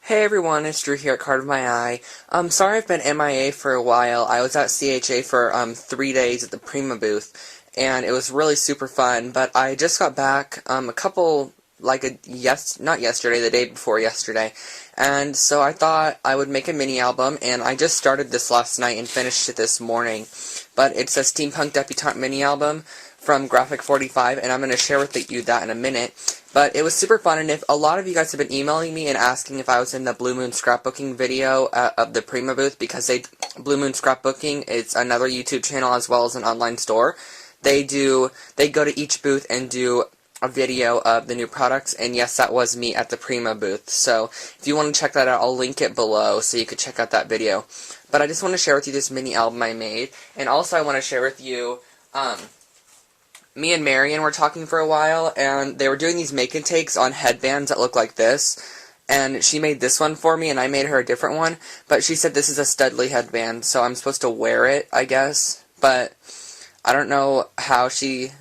Hey everyone, it's Drew here at Card of My Eye. Sorry I've been MIA for a while. I was at CHA for 3 days at the Prima booth, and it was really super fun, but I just got back not yesterday, the day before yesterday, and so I thought I would make a mini album, and I just started this last night and finished it this morning. But it's a Steampunk Debuatante mini album from Graphic 45, and I'm going to share with you that in a minute. But it was super fun, and if a lot of you guys have been emailing me and asking if I was in the Blue Moon Scrapbooking video of the Prima booth, because Blue Moon Scrapbooking, it's another YouTube channel as well as an online store. They go to each booth and do a video of the new products, and yes, that was me at the Prima booth. So if you want to check that out, I'll link it below so you could check out that video. But I just want to share with you this mini album I made, and also I want to share with you, me and Marion were talking for a while, and they were doing these make-and-takes on headbands that look like this, and she made this one for me, and I made her a different one, but she said this is a Studley headband, so I'm supposed to wear it, I guess, but I don't know how she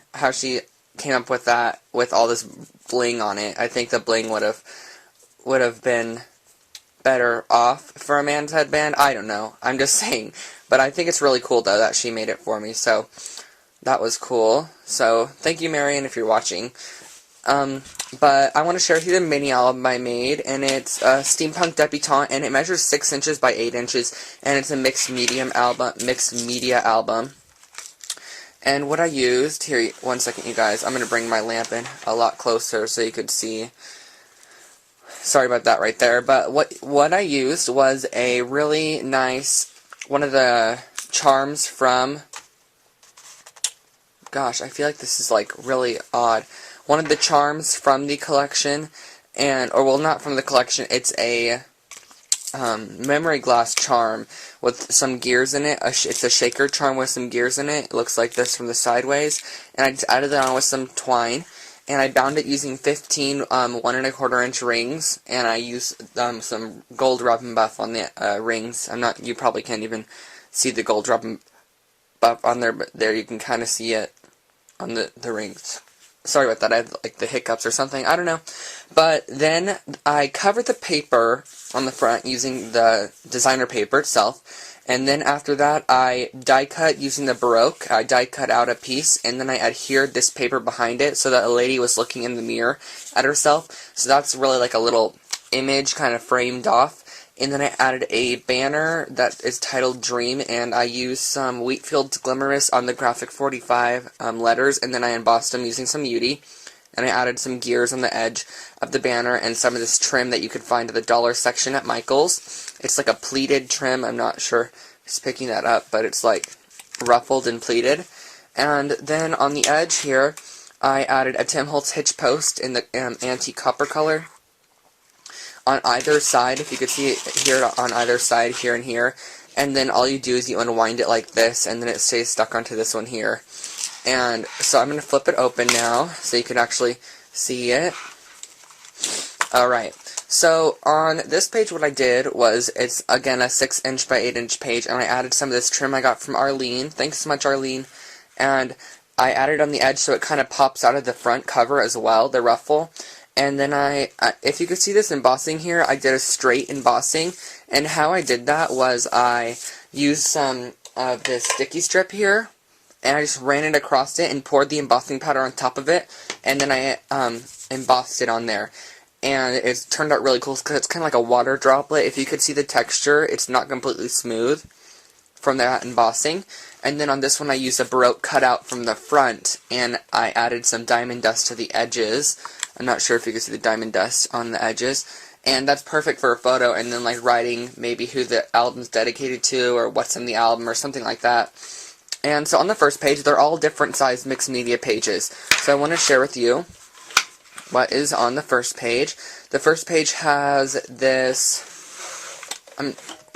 came up with that, with all this bling on it. I think the bling would have been better off for a man's headband. I don't know, I'm just saying, but I think it's really cool, though, that she made it for me, so that was cool. So, thank you, Marion, if you're watching. But I want to share with you the mini album I made, and it's a Steampunk Debuatante, and it measures 6 inches by 8 inches, and it's a mixed media album. And what I used, here, one second, you guys, I'm going to bring my lamp in a lot closer so you could see. Sorry about that right there, but what I used was a really nice, one of the charms from, gosh, I feel like this is, like, really odd. One of the charms from the collection, well, not from the collection, it's a memory glass charm with some gears in it. It's a shaker charm with some gears in it. It looks like this from the sideways. And I just added that on with some twine. And I bound it using 15 1 1/4 inch rings. And I used some gold rub and buff on the rings. You probably can't even see the gold rub and buff on there, but there you can kind of see it on the rings. Sorry about that, I had like the hiccups or something, I don't know. But then I covered the paper on the front using the designer paper itself, and then after that I die cut using the Baroque. I die cut out a piece, and then I adhered this paper behind it so that a lady was looking in the mirror at herself. So that's really like a little image kind of framed off. And then I added a banner that is titled Dream, and I used some Wheatfield's Glimmerous on the Graphic 45 letters, and then I embossed them using some UD. And I added some gears on the edge of the banner and some of this trim that you could find at the dollar section at Michael's. It's like a pleated trim. I'm not sure who's picking that up, but it's like ruffled and pleated. And then on the edge here, I added a Tim Holtz hitch post in the antique copper color on either side, if you could see it here on either side, here and here. And then all you do is you unwind it like this, and then it stays stuck onto this one here. And so I'm going to flip it open now, so you can actually see it. Alright, so on this page what I did was, it's again a 6 inch by 8 inch page, and I added some of this trim I got from Arlene. Thanks so much, Arlene. And I added on the edge so it kind of pops out of the front cover as well, the ruffle. And then if you could see this embossing here, I did a straight embossing, and how I did that was I used some of this sticky strip here, and I just ran it across it and poured the embossing powder on top of it, and then I embossed it on there. And it turned out really cool because it's kind of like a water droplet. If you could see the texture, it's not completely smooth from that embossing. And then on this one I used a Baroque cutout from the front, and I added some diamond dust to the edges. I'm not sure if you can see the diamond dust on the edges. And that's perfect for a photo, and then like writing maybe who the album's dedicated to, or what's in the album, or something like that. And so on the first page, they're all different sized mixed media pages. So I want to share with you what is on the first page. The first page has this,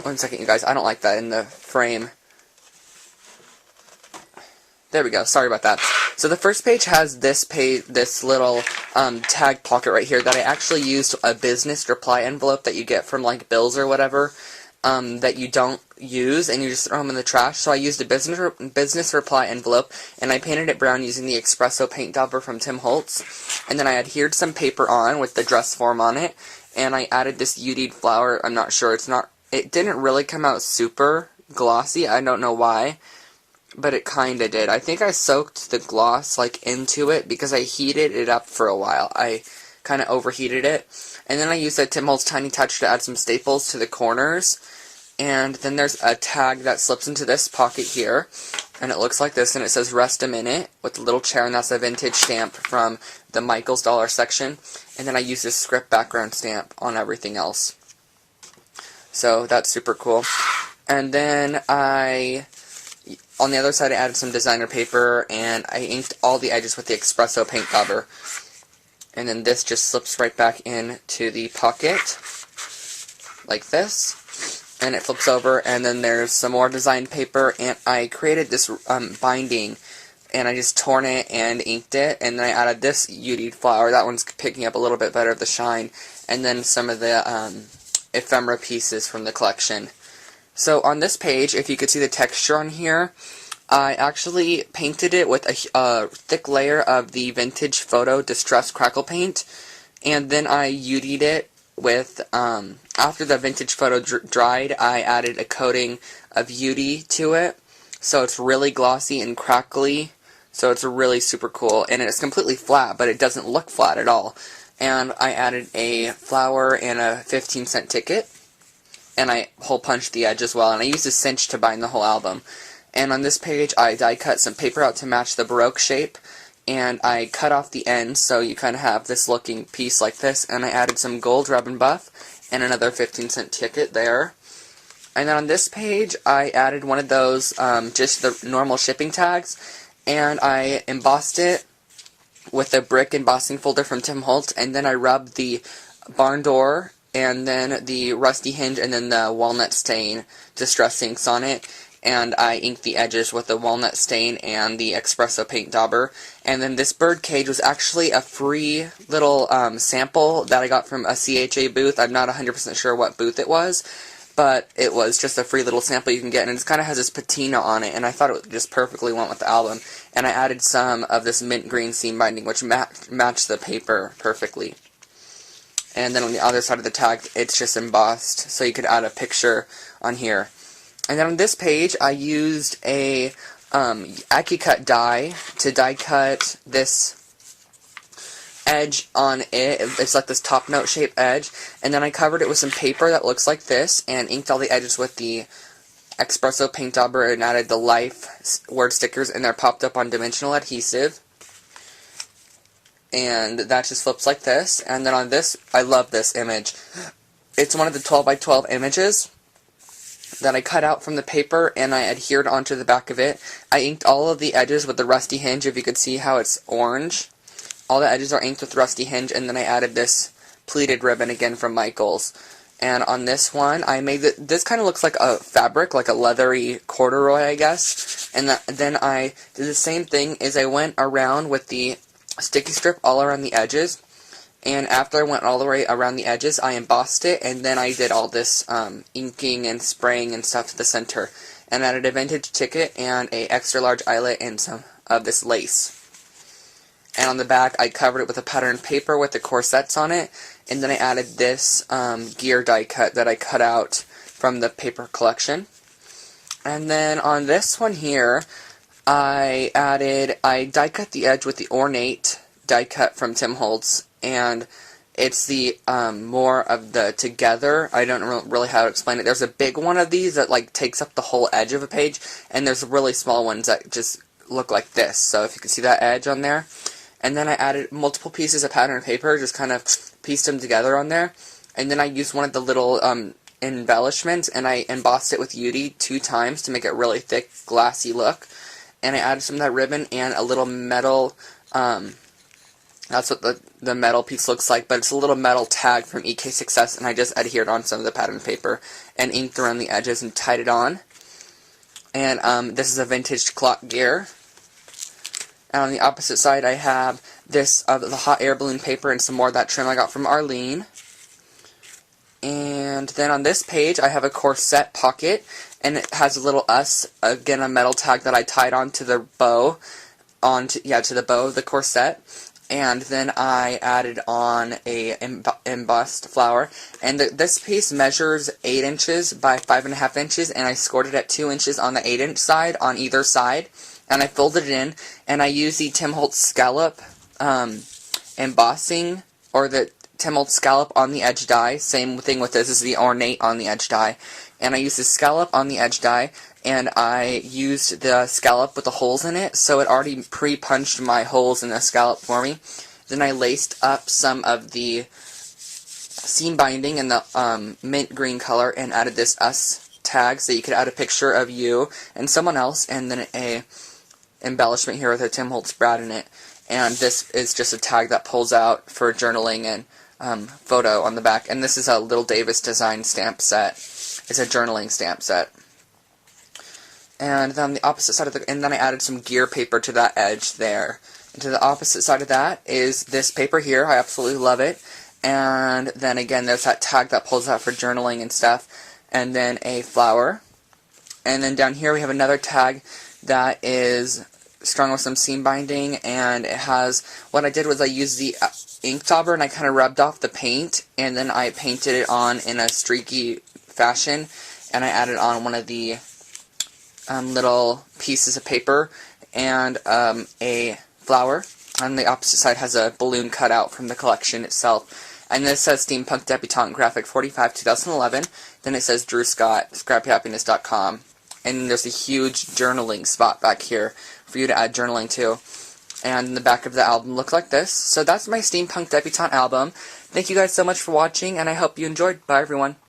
one second you guys, I don't like that in the frame. There we go, sorry about that. So the first page has this little tag pocket right here that I actually used a business reply envelope that you get from like bills or whatever that you don't use and you just throw them in the trash. So I used a business reply envelope, and I painted it brown using the espresso paint dauber from Tim Holtz. And then I adhered some paper on with the dress form on it, and I added this UD'd flower. I'm not sure, it didn't really come out super glossy, I don't know why, but it kinda did. I think I soaked the gloss, like, into it, because I heated it up for a while. I kinda overheated it, and then I used that Tim Holtz Tiny Touch to add some staples to the corners, and then there's a tag that slips into this pocket here, and it looks like this, and it says Rest a Minute, with a little chair, and that's a vintage stamp from the Michaels dollar section, and then I use this script background stamp on everything else. So, that's super cool. And then on the other side, I added some designer paper, and I inked all the edges with the espresso paint dauber. And then this just slips right back into the pocket, like this. And it flips over, and then there's some more design paper, and I created this binding, and I just torn it and inked it, and then I added this UD'd flower. That one's picking up a little bit better of the shine, and then some of the ephemera pieces from the collection. So on this page, if you could see the texture on here, I actually painted it with a thick layer of the Vintage Photo Distress Crackle Paint, and then I UD'd it with, after the Vintage Photo dried, I added a coating of UD to it, so it's really glossy and crackly, so it's really super cool, and it's completely flat, but it doesn't look flat at all. And I added a flower and a 15-cent ticket, and I hole punched the edge as well, and I used a cinch to bind the whole album. And on this page, I die cut some paper out to match the Baroque shape, and I cut off the ends, so you kind of have this looking piece like this, and I added some gold rub and buff, and another 15-cent ticket there. And then on this page, I added one of those, just the normal shipping tags, and I embossed it with a brick embossing folder from Tim Holtz, and then I rubbed the barn door, and then the rusty hinge, and then the walnut stain distress inks on it, and I inked the edges with the walnut stain and the espresso paint dauber. And then this bird cage was actually a free little sample that I got from a CHA booth. I'm not 100% sure what booth it was, but it was just a free little sample you can get, and it kind of has this patina on it, and I thought it just perfectly went with the album. And I added some of this mint green seam binding, which matched the paper perfectly. And then on the other side of the tag, it's just embossed, so you could add a picture on here. And then on this page, I used a AccuCut die to die cut this edge on it. It's like this top note shaped edge, and then I covered it with some paper that looks like this, and inked all the edges with the espresso paint dauber, and added the life word stickers, and they're popped up on dimensional adhesive. And that just flips like this. And then on this, I love this image. It's one of the 12 by 12 images that I cut out from the paper, and I adhered onto the back of it. I inked all of the edges with the rusty hinge, if you could see how it's orange. All the edges are inked with rusty hinge, and then I added this pleated ribbon again from Michaels. And on this one, I made this kind of looks like a fabric, like a leathery corduroy, I guess. And then I did the same thing, is I went around with the sticky strip all around the edges, and after I went all the way around the edges, I embossed it, and then I did all this inking and spraying and stuff to the center, and added a vintage ticket and a extra large eyelet and some of this lace. And on the back, I covered it with a patterned paper with the corsets on it, and then I added this gear die cut that I cut out from the paper collection. And then on this one here, I die cut the edge with the ornate die cut from Tim Holtz, and it's the more of the together. I don't really how to explain it. There's a big one of these that like takes up the whole edge of a page, and there's really small ones that just look like this. So if you can see that edge on there. And then I added multiple pieces of pattern paper, just kind of pieced them together on there. And then I used one of the little embellishments, and I embossed it with UD 2 times to make it really thick, glassy look. And I added some of that ribbon and a little metal, that's what the metal piece looks like, but it's a little metal tag from EK Success, and I just adhered on some of the pattern paper and inked around the edges and tied it on. And this is a vintage clock gear. And on the opposite side, I have this, the hot air balloon paper and some more of that trim I got from Arlene. And then on this page, I have a corset pocket, and it has a little S, again a metal tag that I tied onto the bow, to the bow of the corset. And then I added on a embossed flower. And this piece measures 8 inches by 5.5 inches, and I scored it at 2 inches on the 8-inch side on either side. And I folded it in, and I used the Tim Holtz scallop embossing, or the Tim Holtz scallop on the edge die. Same thing with this is the ornate on the edge die. And I used the scallop on the edge die, and I used the scallop with the holes in it, so it already pre-punched my holes in the scallop for me. Then I laced up some of the seam binding in the mint green color and added this us tag, so you could add a picture of you and someone else, and then a embellishment here with a Tim Holtz brad in it. And this is just a tag that pulls out for journaling and photo on the back. And this is a Little Davis design stamp set. It's a journaling stamp set. And then on the opposite side of and then I added some gear paper to that edge there. And to the opposite side of that is this paper here. I absolutely love it. And then again, there's that tag that pulls out for journaling and stuff. And then a flower. And then down here we have another tag that is strung with some seam binding, and it has, what I did was I used the ink dauber and I kind of rubbed off the paint, and then I painted it on in a streaky fashion, and I added on one of the little pieces of paper and a flower. On the opposite side has a balloon cut out from the collection itself. And this says Steampunk Debutante Graphic 45 2011. Then it says Drew Scott, scrappyhappiness.com. And there's a huge journaling spot back here for you to add journaling to. And the back of the album looked like this. So that's my Steampunk Debutante album. Thank you guys so much for watching, and I hope you enjoyed. Bye, everyone.